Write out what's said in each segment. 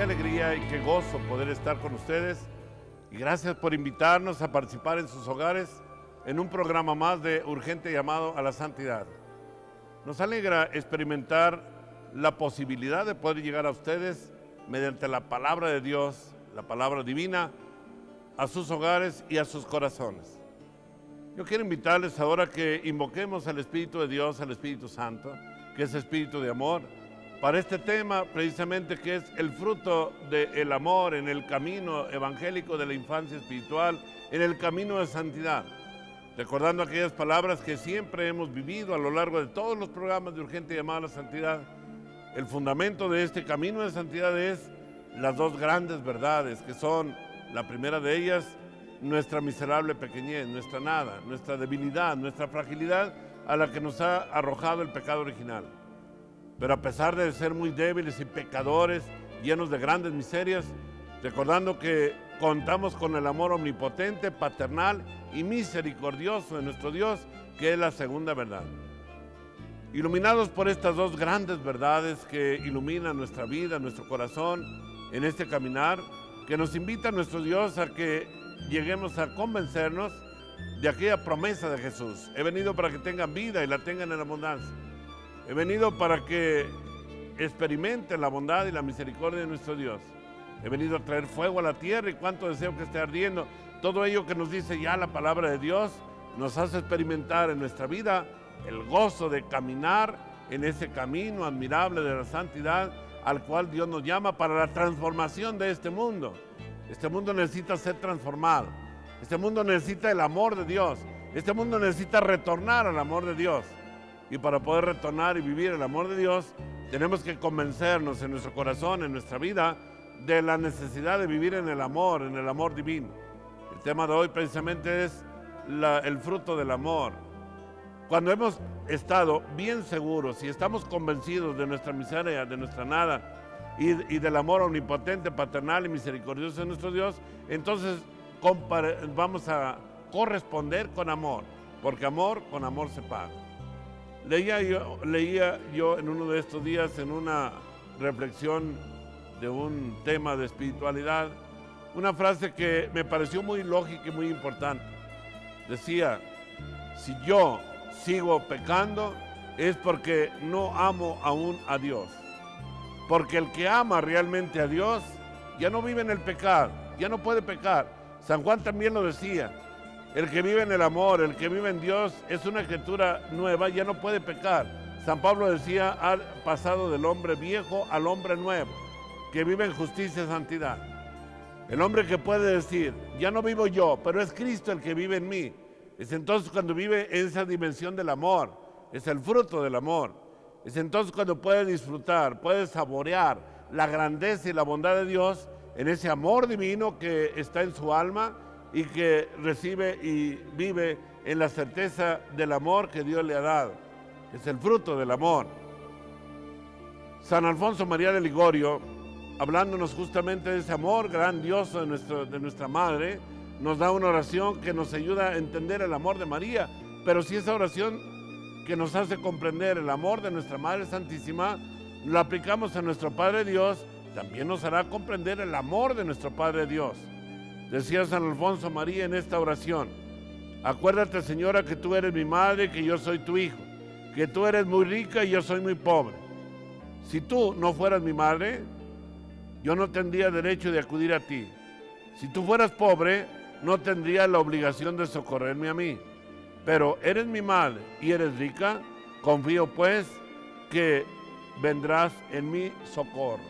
Qué alegría y qué gozo poder estar con ustedes. Y gracias por invitarnos a participar en sus hogares en un programa más de Urgente Llamado a la Santidad. Nos alegra experimentar la posibilidad de poder llegar a ustedes mediante la palabra de Dios, la palabra divina, a sus hogares y a sus corazones. Yo quiero invitarles ahora que invoquemos al Espíritu de Dios, al Espíritu Santo, que es Espíritu de amor, para este tema precisamente que es el fruto del amor en el camino evangélico de la infancia espiritual, en el camino de santidad. Recordando aquellas palabras que siempre hemos vivido a lo largo de todos los programas de Urgente Llamado a la Santidad. El fundamento de este camino de santidad es las dos grandes verdades, que son, la primera de ellas, nuestra miserable pequeñez, nuestra nada, nuestra debilidad, nuestra fragilidad a la que nos ha arrojado el pecado original. Pero a pesar de ser muy débiles y pecadores, llenos de grandes miserias, recordando que contamos con el amor omnipotente, paternal y misericordioso de nuestro Dios, que es la segunda verdad. Iluminados por estas dos grandes verdades que iluminan nuestra vida, nuestro corazón, en este caminar, que nos invita nuestro Dios a que lleguemos a convencernos de aquella promesa de Jesús. He venido para que tengan vida y la tengan en abundancia. He venido para que experimenten la bondad y la misericordia de nuestro Dios. He venido a traer fuego a la tierra y cuánto deseo que esté ardiendo. Todo ello que nos dice ya la palabra de Dios nos hace experimentar en nuestra vida el gozo de caminar en ese camino admirable de la santidad al cual Dios nos llama para la transformación de este mundo. Este mundo necesita ser transformado. Este mundo necesita el amor de Dios. Este mundo necesita retornar al amor de Dios. Y para poder retornar y vivir el amor de Dios, tenemos que convencernos en nuestro corazón, en nuestra vida, de la necesidad de vivir en el amor divino. El tema de hoy precisamente es el fruto del amor. Cuando hemos estado bien seguros y estamos convencidos de nuestra miseria, de nuestra nada y del amor omnipotente, paternal y misericordioso de nuestro Dios, entonces vamos a corresponder con amor, porque amor con amor se paga. Leía yo en uno de estos días, en una reflexión de un tema de espiritualidad, una frase que me pareció muy lógica y muy importante. Decía, si yo sigo pecando es porque no amo aún a Dios. Porque el que ama realmente a Dios ya no vive en el pecado, ya no puede pecar. San Juan también lo decía. El que vive en el amor, el que vive en Dios, es una criatura nueva, ya no puede pecar. San Pablo decía, ha pasado del hombre viejo al hombre nuevo, que vive en justicia y santidad. El hombre que puede decir, ya no vivo yo, pero es Cristo el que vive en mí. Es entonces cuando vive en esa dimensión del amor, es el fruto del amor. Es entonces cuando puede disfrutar, puede saborear la grandeza y la bondad de Dios en ese amor divino que está en su alma, y que recibe y vive en la certeza del amor que Dios le ha dado. Es el fruto del amor. San Alfonso María de Ligorio, hablándonos justamente de ese amor grandioso de nuestra Madre, nos da una oración que nos ayuda a entender el amor de María. Pero si esa oración que nos hace comprender el amor de nuestra Madre Santísima, la aplicamos a nuestro Padre Dios, también nos hará comprender el amor de nuestro Padre Dios. Decía San Alfonso María en esta oración, acuérdate, Señora, que tú eres mi madre y que yo soy tu hijo, que tú eres muy rica y yo soy muy pobre. Si tú no fueras mi madre, yo no tendría derecho de acudir a ti. Si tú fueras pobre, no tendría la obligación de socorrerme a mí. Pero eres mi madre y eres rica, confío pues que vendrás en mi socorro.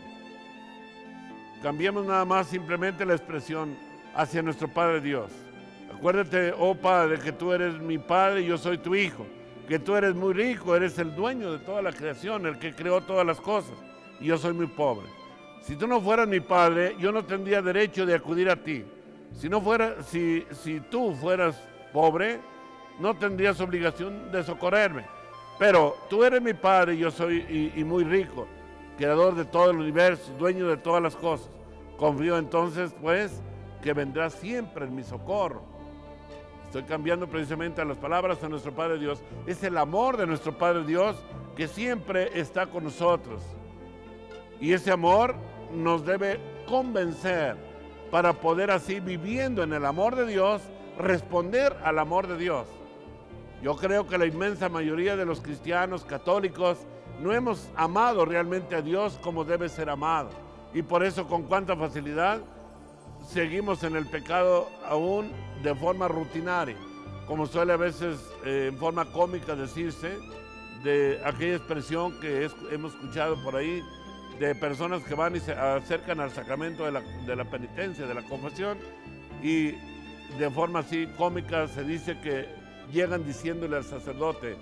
Cambiemos nada más simplemente la expresión hacia nuestro Padre Dios. Acuérdate, oh Padre, que tú eres mi Padre y yo soy tu Hijo, que tú eres muy rico, eres el dueño de toda la creación, el que creó todas las cosas, y yo soy muy pobre. Si tú no fueras mi Padre, yo no tendría derecho de acudir a ti. Si tú fueras pobre, no tendrías obligación de socorrerme. Pero tú eres mi Padre y yo soy y muy rico, creador de todo el universo, dueño de todas las cosas. Confío entonces, pues, que vendrá siempre en mi socorro. Estoy cambiando precisamente a las palabras a nuestro Padre Dios. Es el amor de nuestro Padre Dios que siempre está con nosotros. Y ese amor nos debe convencer para poder así, viviendo en el amor de Dios, responder al amor de Dios. Yo creo que la inmensa mayoría de los cristianos católicos no hemos amado realmente a Dios como debe ser amado. Y por eso con cuánta facilidad seguimos en el pecado aún de forma rutinaria, como suele a veces en forma cómica decirse, de aquella expresión que hemos escuchado por ahí, de personas que van y se acercan al sacramento de la penitencia, de la confesión, y de forma así cómica se dice que llegan diciéndole al sacerdote: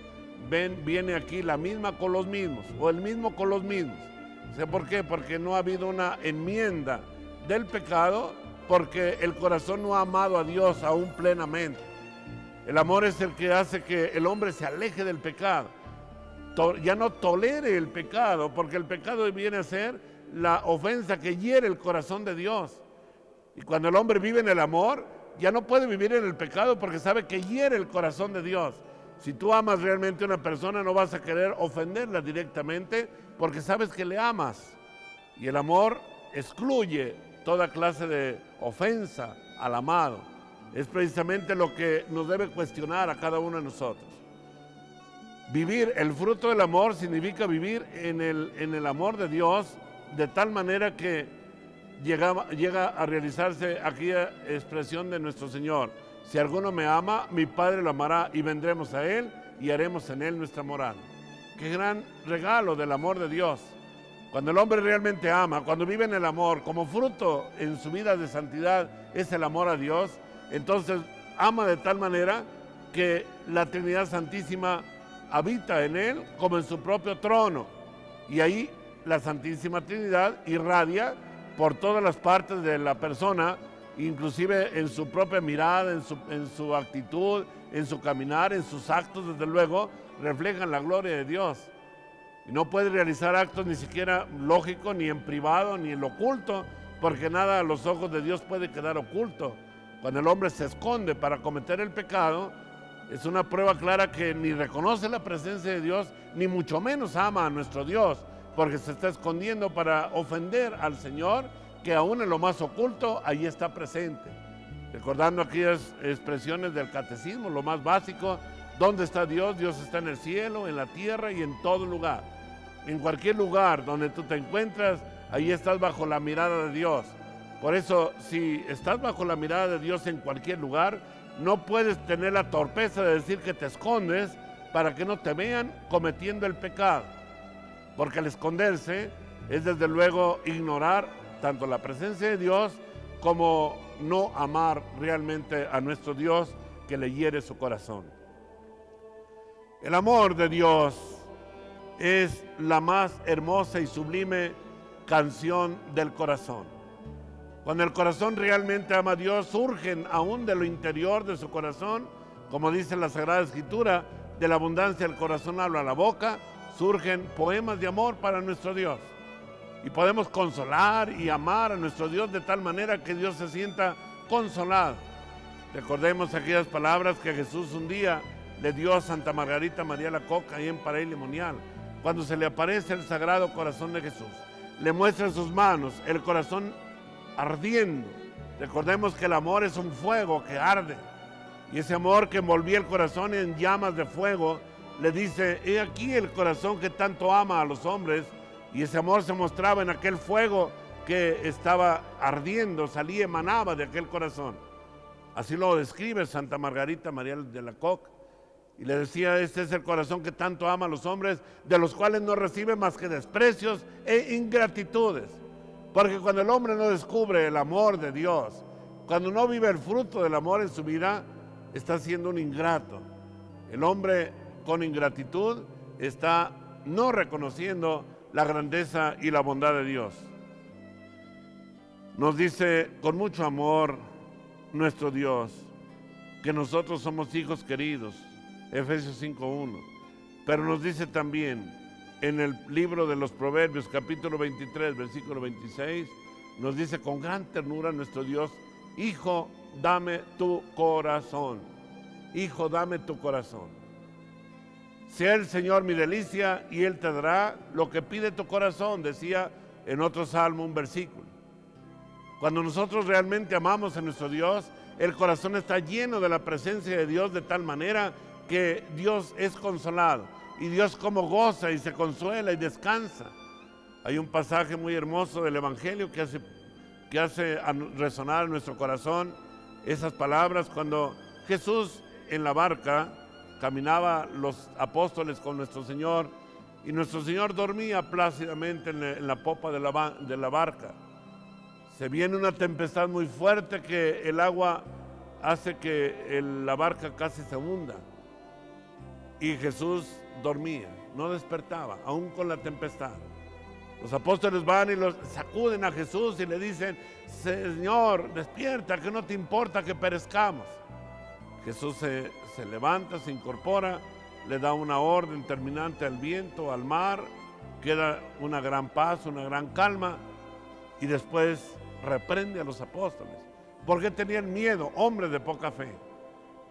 viene aquí la misma con los mismos, o el mismo con los mismos. ¿Sé por qué? Porque no ha habido una enmienda del pecado, porque el corazón no ha amado a Dios aún plenamente. El amor es el que hace que el hombre se aleje del pecado, ya no tolere el pecado, porque el pecado viene a ser la ofensa que hiere el corazón de Dios. Y cuando el hombre vive en el amor, ya no puede vivir en el pecado porque sabe que hiere el corazón de Dios. Si tú amas realmente a una persona, no vas a querer ofenderla directamente porque sabes que le amas. Y el amor excluye toda clase de ofensa al amado. Es precisamente lo que nos debe cuestionar a cada uno de nosotros. Vivir el fruto del amor significa vivir en el amor de Dios, de tal manera que llega a realizarse aquella expresión de nuestro Señor: si alguno me ama, mi Padre lo amará, y vendremos a Él y haremos en Él nuestra morada. Qué gran regalo del amor de Dios. Cuando el hombre realmente ama, cuando vive en el amor, como fruto en su vida de santidad es el amor a Dios, entonces ama de tal manera que la Trinidad Santísima habita en él como en su propio trono, y ahí la Santísima Trinidad irradia por todas las partes de la persona, inclusive en su propia mirada, en su actitud, en su caminar, en sus actos, desde luego, reflejan la gloria de Dios. Y no puede realizar actos ni siquiera lógicos, ni en privado, ni en lo oculto, porque nada a los ojos de Dios puede quedar oculto. Cuando el hombre se esconde para cometer el pecado, es una prueba clara que ni reconoce la presencia de Dios, ni mucho menos ama a nuestro Dios, porque se está escondiendo para ofender al Señor, que aún en lo más oculto, ahí está presente. Recordando aquellas expresiones del catecismo, lo más básico: ¿dónde está Dios? Dios está en el cielo, en la tierra y en todo lugar. En cualquier lugar donde tú te encuentras, ahí estás bajo la mirada de Dios. Por eso, si estás bajo la mirada de Dios en cualquier lugar, no puedes tener la torpeza de decir que te escondes para que no te vean cometiendo el pecado. Porque al esconderse es desde luego ignorar tanto la presencia de Dios como no amar realmente a nuestro Dios, que le hiere su corazón. El amor de Dios es la más hermosa y sublime canción del corazón. Cuando el corazón realmente ama a Dios, surgen aún de lo interior de su corazón, como dice la Sagrada Escritura: de la abundancia del corazón habla la boca. Surgen poemas de amor para nuestro Dios. Y podemos consolar y amar a nuestro Dios de tal manera que Dios se sienta consolado. Recordemos aquellas palabras que Jesús un día le dio a Santa Margarita María Alacoque ahí en Paray Limonial, cuando se le aparece el Sagrado Corazón de Jesús. Le muestra en sus manos el corazón ardiendo. Recordemos que el amor es un fuego que arde, y ese amor que envolvía el corazón en llamas de fuego, le dice: he aquí el corazón que tanto ama a los hombres. Y ese amor se mostraba en aquel fuego que estaba ardiendo, salía, emanaba de aquel corazón. Así lo describe Santa Margarita María de Alacoque. Y le decía: este es el corazón que tanto ama a los hombres, de los cuales no recibe más que desprecios e ingratitudes. Porque cuando el hombre no descubre el amor de Dios, cuando no vive el fruto del amor en su vida, está siendo un ingrato. El hombre con ingratitud está no reconociendo la grandeza y la bondad de Dios. Nos dice con mucho amor nuestro Dios que nosotros somos hijos queridos, Efesios 5:1. Pero nos dice también en el libro de los Proverbios, capítulo 23, versículo 26, nos dice con gran ternura nuestro Dios: hijo, dame tu corazón. Hijo, dame tu corazón. Sea el Señor mi delicia y Él te dará lo que pide tu corazón, decía en otro salmo un versículo. Cuando nosotros realmente amamos a nuestro Dios, el corazón está lleno de la presencia de Dios de tal manera que Dios es consolado. Y Dios como goza y se consuela y descansa. Hay un pasaje muy hermoso del Evangelio que hace resonar en nuestro corazón esas palabras cuando Jesús en la barca caminaba los apóstoles con nuestro Señor y nuestro Señor dormía plácidamente en la popa de la barca. Se viene una tempestad muy fuerte que el agua hace que la barca casi se hunda. Y Jesús dormía, no despertaba, aún con la tempestad. Los apóstoles van y los sacuden a Jesús y le dicen: Señor, despierta, que no te importa que perezcamos. Jesús se levanta, se incorpora, le da una orden terminante al viento, al mar, queda una gran paz, una gran calma, y después reprende a los apóstoles, porque tenían miedo, hombres de poca fe.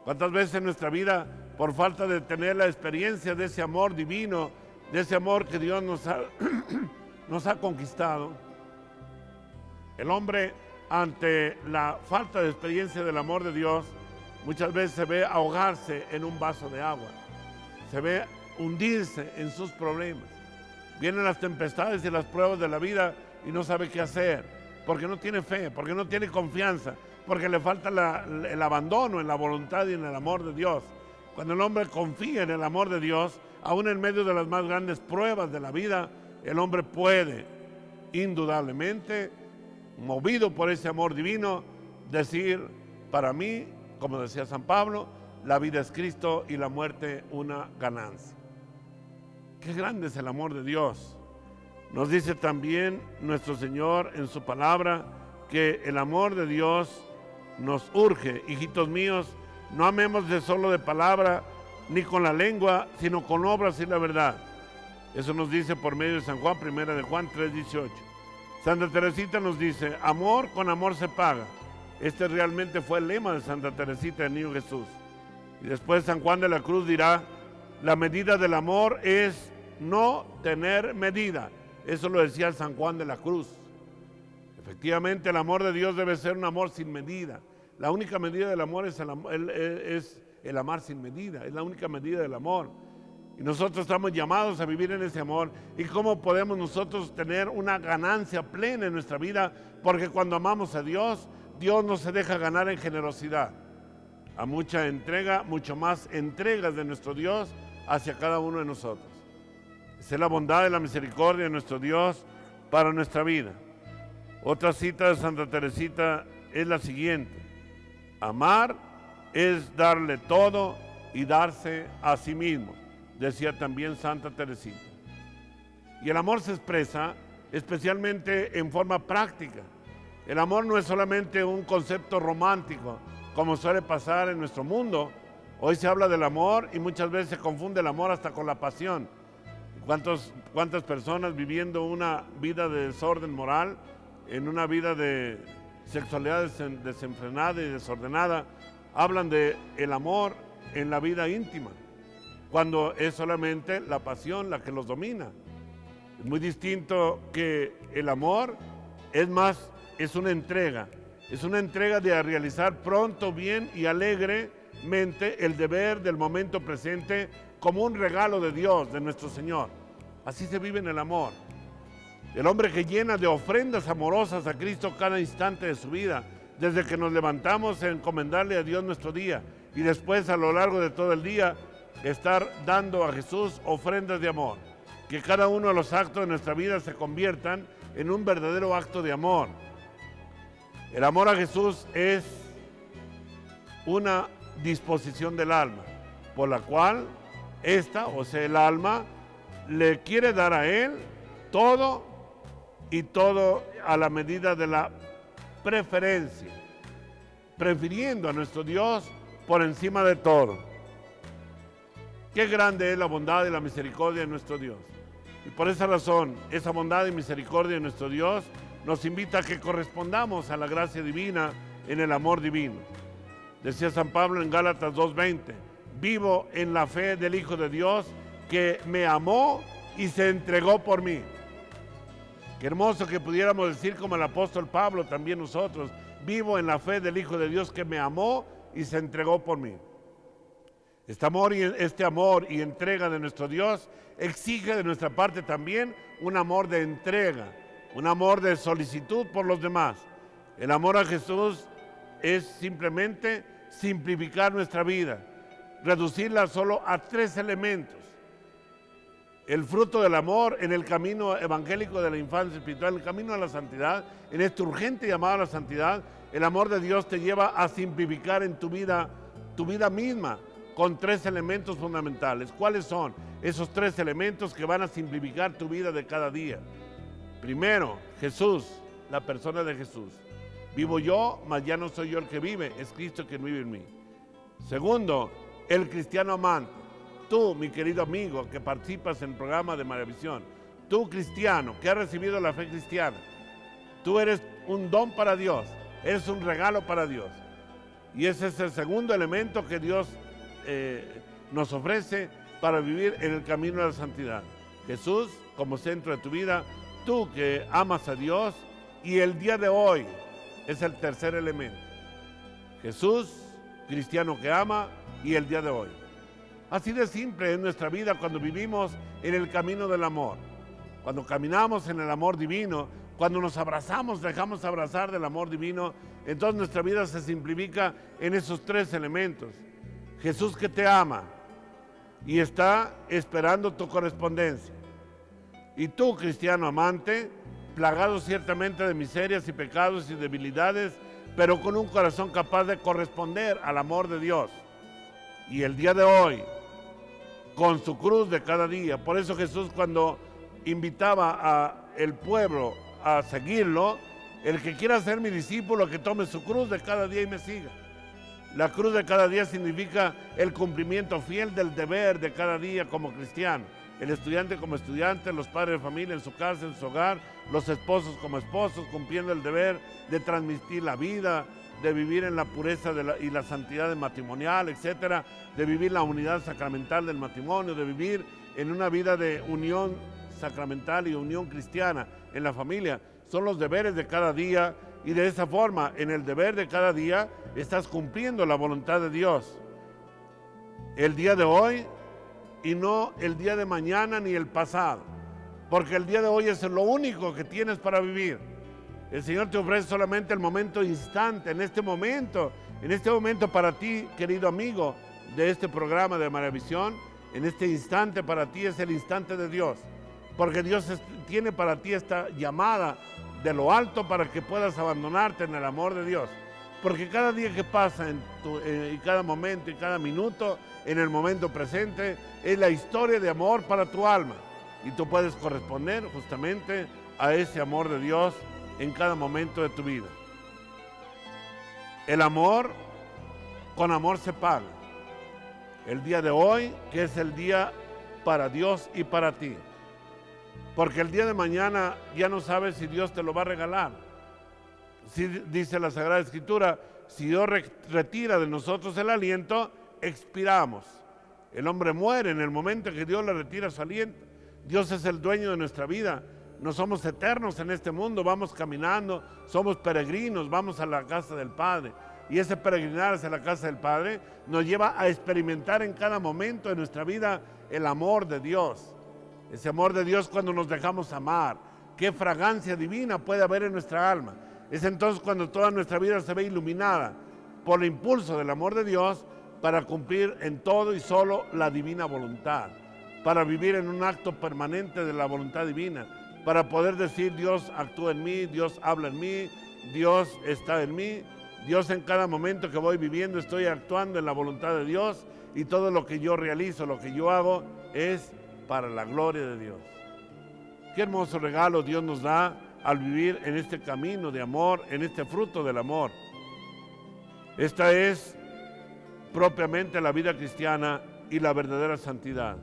¿Cuántas veces en nuestra vida, por falta de tener la experiencia de ese amor divino, de ese amor que Dios nos ha conquistado, el hombre ante la falta de experiencia del amor de Dios, muchas veces se ve ahogarse en un vaso de agua, se ve hundirse en sus problemas? Vienen las tempestades y las pruebas de la vida y no sabe qué hacer, porque no tiene fe, porque no tiene confianza, porque le falta el abandono en la voluntad y en el amor de Dios. Cuando el hombre confía en el amor de Dios, aún en medio de las más grandes pruebas de la vida, el hombre puede, indudablemente, movido por ese amor divino, decir: para mí, como decía San Pablo, la vida es Cristo y la muerte una ganancia. Qué grande es el amor de Dios. Nos dice también nuestro Señor en su palabra que el amor de Dios nos urge: hijitos míos, no amemos de solo de palabra ni con la lengua, sino con obras y la verdad. Eso nos dice por medio de San Juan, primera de Juan 3:18. Santa Teresita nos dice: amor con amor se paga. Este realmente fue el lema de Santa Teresita del Niño Jesús. Y después San Juan de la Cruz dirá: la medida del amor es no tener medida. Eso lo decía San Juan de la Cruz. Efectivamente, el amor de Dios debe ser un amor sin medida. La única medida del amor es el amar sin medida, es la única medida del amor. Y nosotros estamos llamados a vivir en ese amor. ¿Y cómo podemos nosotros tener una ganancia plena en nuestra vida? Porque cuando amamos a Dios, Dios no se deja ganar en generosidad. A mucha entrega, mucho más entregas de nuestro Dios hacia cada uno de nosotros. Esa es la bondad y la misericordia de nuestro Dios para nuestra vida. Otra cita de Santa Teresita es la siguiente: amar es darle todo y darse a sí mismo, decía también Santa Teresita. Y el amor se expresa especialmente en forma práctica. El amor no es solamente un concepto romántico, como suele pasar en nuestro mundo. Hoy se habla del amor y muchas veces se confunde el amor hasta con la pasión. ¿Cuántas personas viviendo una vida de desorden moral, en una vida de sexualidad desenfrenada y desordenada, hablan de el amor en la vida íntima, cuando es solamente la pasión la que los domina? Es muy distinto que el amor, es una entrega de realizar pronto, bien y alegremente el deber del momento presente como un regalo de Dios, de nuestro Señor. Así se vive en el amor. El hombre que llena de ofrendas amorosas a Cristo cada instante de su vida, desde que nos levantamos a encomendarle a Dios nuestro día y después a lo largo de todo el día estar dando a Jesús ofrendas de amor. Que cada uno de los actos de nuestra vida se conviertan en un verdadero acto de amor. El amor a Jesús es una disposición del alma, por la cual el alma le quiere dar a Él todo y todo a la medida de la preferencia, prefiriendo a nuestro Dios por encima de todo. Qué grande es la bondad y la misericordia de nuestro Dios. Y por esa razón, esa bondad y misericordia de nuestro Dios nos invita a que correspondamos a la gracia divina en el amor divino. Decía San Pablo en Gálatas 2:20: vivo en la fe del Hijo de Dios que me amó y se entregó por mí. Qué hermoso que pudiéramos decir como el apóstol Pablo, también nosotros: vivo en la fe del Hijo de Dios que me amó y se entregó por mí. Este amor y entrega de nuestro Dios exige de nuestra parte también un amor de entrega, un amor de solicitud por los demás. El amor a Jesús es simplemente simplificar nuestra vida, reducirla solo a 3 elementos. El fruto del amor en el camino evangélico de la infancia espiritual, el camino a la santidad, en este urgente llamado a la santidad, el amor de Dios te lleva a simplificar en tu vida misma, con 3 elementos fundamentales. ¿Cuáles son esos 3 elementos que van a simplificar tu vida de cada día? Primero, Jesús, la persona de Jesús. Vivo yo, mas ya no soy yo el que vive, es Cristo quien vive en mí. Segundo, el cristiano amante. Tú, mi querido amigo, que participas en el programa de Maravisión, tú, cristiano, que has recibido la fe cristiana, tú eres un don para Dios, eres un regalo para Dios. Y ese es el segundo elemento que Dios nos ofrece para vivir en el camino de la santidad. Jesús como centro de tu vida, tú que amas a Dios, y el día de hoy es el tercer elemento. Jesús, cristiano que ama, y el día de hoy. Así de simple es nuestra vida cuando vivimos en el camino del amor. Cuando caminamos en el amor divino, cuando nos abrazamos, dejamos abrazar del amor divino, entonces nuestra vida se simplifica en esos 3 elementos. Jesús que te ama y está esperando tu correspondencia. Y tú, cristiano amante, plagado ciertamente de miserias y pecados y debilidades, pero con un corazón capaz de corresponder al amor de Dios. Y el día de hoy, con su cruz de cada día. Por eso Jesús, cuando invitaba al pueblo a seguirlo, el que quiera ser mi discípulo, que tome su cruz de cada día y me siga. La cruz de cada día significa el cumplimiento fiel del deber de cada día como cristiano. El estudiante como estudiante, los padres de familia en su casa, en su hogar, los esposos como esposos, cumpliendo el deber de transmitir la vida, de vivir en la pureza y la santidad matrimonial, etcétera, de vivir la unidad sacramental del matrimonio, de vivir en una vida de unión sacramental y unión cristiana en la familia. Son los deberes de cada día, y de esa forma, en el deber de cada día, estás cumpliendo la voluntad de Dios. El día de hoy, y no el día de mañana ni el pasado, porque el día de hoy es lo único que tienes para vivir. El Señor te ofrece solamente el momento instante, en este momento para ti, querido amigo de este programa de Maravisión, en este instante para ti es el instante de Dios, porque Dios tiene para ti esta llamada de lo alto para que puedas abandonarte en el amor de Dios, porque cada día que pasa y cada momento y cada minuto en el momento presente es la historia de amor para tu alma, y tú puedes corresponder justamente a ese amor de Dios en cada momento de tu vida. El amor, con amor se paga. El día de hoy, que es el día para Dios y para ti, porque el día de mañana ya no sabes si Dios te lo va a regalar. Si dice la Sagrada Escritura, si Dios retira de nosotros el aliento, expiramos. El hombre muere en el momento que Dios le retira su aliento. Dios es el dueño de nuestra vida. No somos eternos en este mundo, vamos caminando, somos peregrinos, vamos a la casa del Padre. Y ese peregrinar hacia la casa del Padre nos lleva a experimentar en cada momento de nuestra vida el amor de Dios. Ese amor de Dios cuando nos dejamos amar. Qué fragancia divina puede haber en nuestra alma. Es entonces cuando toda nuestra vida se ve iluminada por el impulso del amor de Dios para cumplir en todo y solo la divina voluntad, para vivir en un acto permanente de la voluntad divina, para poder decir: Dios actúa en mí, Dios habla en mí, Dios está en mí, Dios en cada momento que voy viviendo estoy actuando en la voluntad de Dios, y todo lo que yo realizo, lo que yo hago es para la gloria de Dios. Qué hermoso regalo Dios nos da al vivir en este camino de amor, en este fruto del amor. Esta es propiamente la vida cristiana y la verdadera santidad.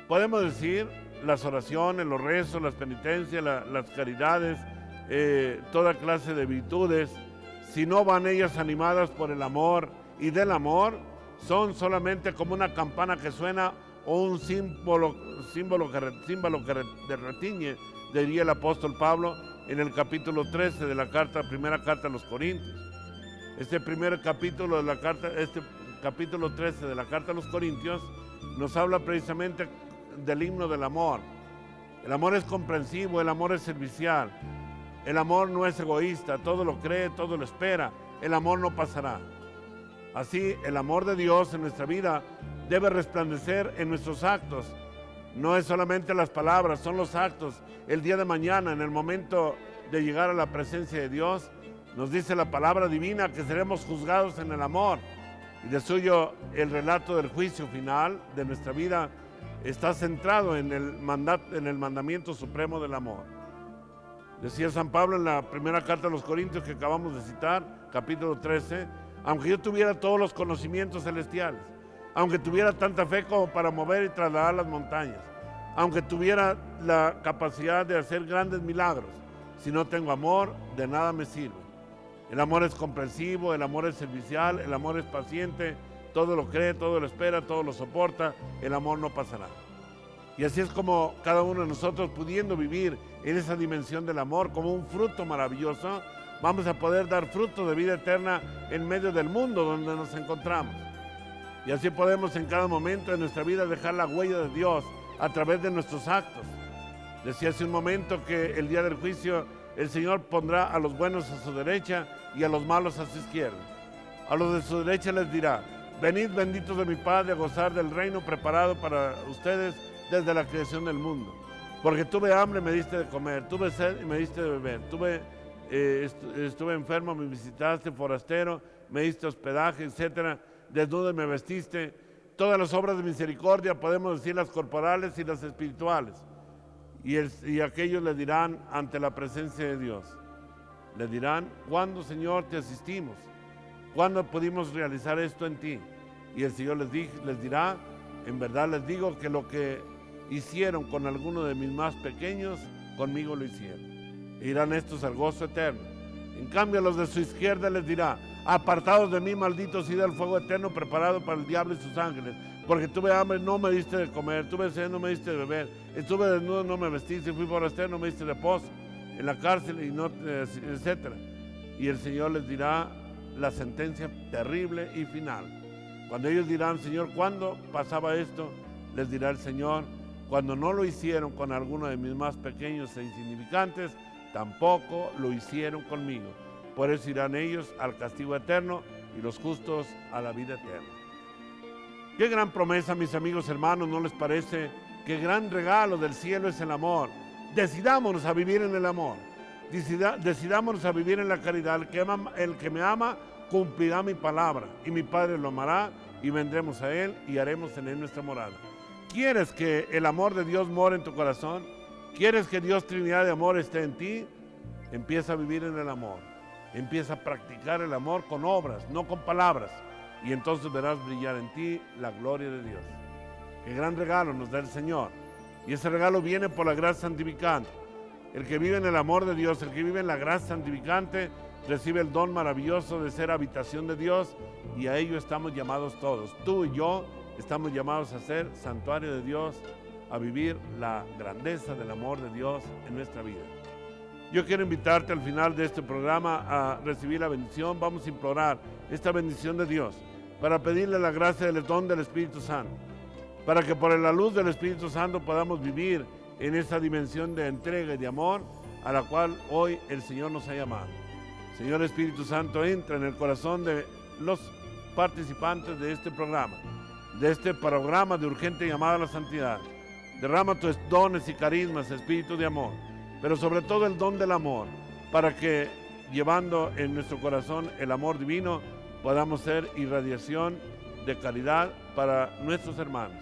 Podemos decir las oraciones, los rezos, las penitencias, las caridades, toda clase de virtudes, si no van ellas animadas por el amor y del amor, son solamente como una campana que suena o un símbolo que retiñe, diría el apóstol Pablo en el capítulo 13 de la primera carta a los Corintios. Este capítulo 13 de la carta a los Corintios nos habla precisamente del himno del amor. El amor es comprensivo, el amor es servicial, el amor no es egoísta, todo lo cree, todo lo espera, el amor no pasará. Así, el amor de Dios en nuestra vida debe resplandecer en nuestros actos. No es solamente las palabras, son los actos. El día de mañana, en el momento de llegar a la presencia de Dios, nos dice la palabra divina que seremos juzgados en el amor. Y de suyo, el relato del juicio final de nuestra vida está centrado en el mandamiento supremo del amor. Decía San Pablo en la primera carta a los Corintios que acabamos de citar, capítulo 13, aunque yo tuviera todos los conocimientos celestiales, aunque tuviera tanta fe como para mover y trasladar las montañas, aunque tuviera la capacidad de hacer grandes milagros, si no tengo amor, de nada me sirve. El amor es comprensivo, el amor es servicial, el amor es paciente, todo lo cree, todo lo espera, todo lo soporta, el amor no pasará. Y así es como cada uno de nosotros, pudiendo vivir en esa dimensión del amor como un fruto maravilloso, vamos a poder dar fruto de vida eterna en medio del mundo donde nos encontramos. Y así podemos en cada momento de nuestra vida dejar la huella de Dios a través de nuestros actos. Decía hace un momento que el día del juicio el Señor pondrá a los buenos a su derecha y a los malos a su izquierda. A los de su derecha les dirá: venid benditos de mi Padre a gozar del reino preparado para ustedes desde la creación del mundo. Porque tuve hambre, me diste de comer, tuve sed y me diste de beber, estuve enfermo, me visitaste, forastero, me diste hospedaje, etcétera, desnudo y me vestiste. Todas las obras de misericordia, podemos decir las corporales y las espirituales. Y aquellos le dirán ante la presencia de Dios, le dirán: ¿cuándo, Señor, te asistimos? ¿Cuándo pudimos realizar esto en ti? Y el Señor les dirá: en verdad les digo que lo que hicieron con alguno de mis más pequeños, conmigo lo hicieron. E irán estos al gozo eterno. En cambio, a los de su izquierda les dirá: apartados de mí, malditos, id al fuego eterno preparado para el diablo y sus ángeles. Porque tuve hambre, no me diste de comer, tuve sed, no me diste de beber, estuve desnudo, no me vestiste, fui forastero, no me diste reposo, en la cárcel, y no, etcétera. Y el Señor les dirá la sentencia terrible y final. Cuando ellos dirán: Señor, ¿cuándo pasaba esto? Les dirá el Señor: cuando no lo hicieron con alguno de mis más pequeños e insignificantes, tampoco lo hicieron conmigo. Por eso irán ellos al castigo eterno y los justos a la vida eterna. Qué gran promesa, mis amigos hermanos, ¿no les parece? Qué gran regalo del cielo es el amor. Decidámonos a vivir en el amor. Decidámonos a vivir en la caridad. El que me ama cumplirá mi palabra, y mi Padre lo amará, y vendremos a Él y haremos en Él nuestra morada. ¿Quieres que el amor de Dios more en tu corazón? ¿Quieres que Dios, Trinidad de amor, esté en ti? Empieza a vivir en el amor. Empieza a practicar el amor con obras, no con palabras. Y entonces verás brillar en ti la gloria de Dios. Qué gran regalo nos da el Señor. Y ese regalo viene por la gracia santificante. El que vive en el amor de Dios, el que vive en la gracia santificante, recibe el don maravilloso de ser habitación de Dios, y a ello estamos llamados todos. Tú y yo estamos llamados a ser santuario de Dios, a vivir la grandeza del amor de Dios en nuestra vida. Yo quiero invitarte al final de este programa a recibir la bendición. Vamos a implorar esta bendición de Dios para pedirle la gracia del don del Espíritu Santo, para que por la luz del Espíritu Santo podamos vivir en esa dimensión de entrega y de amor a la cual hoy el Señor nos ha llamado. Señor Espíritu Santo, entra en el corazón de los participantes de este programa de urgente llamada a la santidad. Derrama tus dones y carismas, Espíritu de amor, pero sobre todo el don del amor, para que, llevando en nuestro corazón el amor divino, podamos ser irradiación de caridad para nuestros hermanos.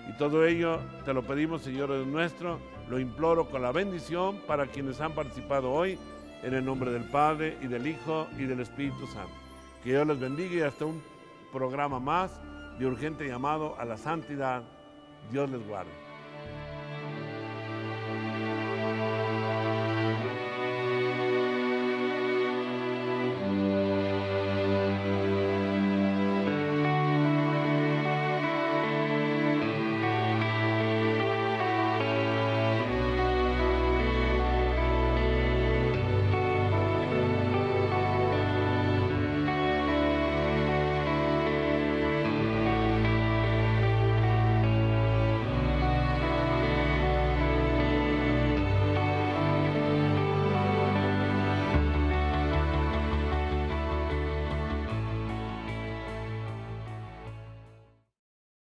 Y todo ello te lo pedimos, Señor Dios nuestro, lo imploro con la bendición para quienes han participado hoy, en el nombre del Padre, y del Hijo, y del Espíritu Santo. Que Dios les bendiga, y hasta un programa más de urgente llamado a la santidad. Dios les guarde.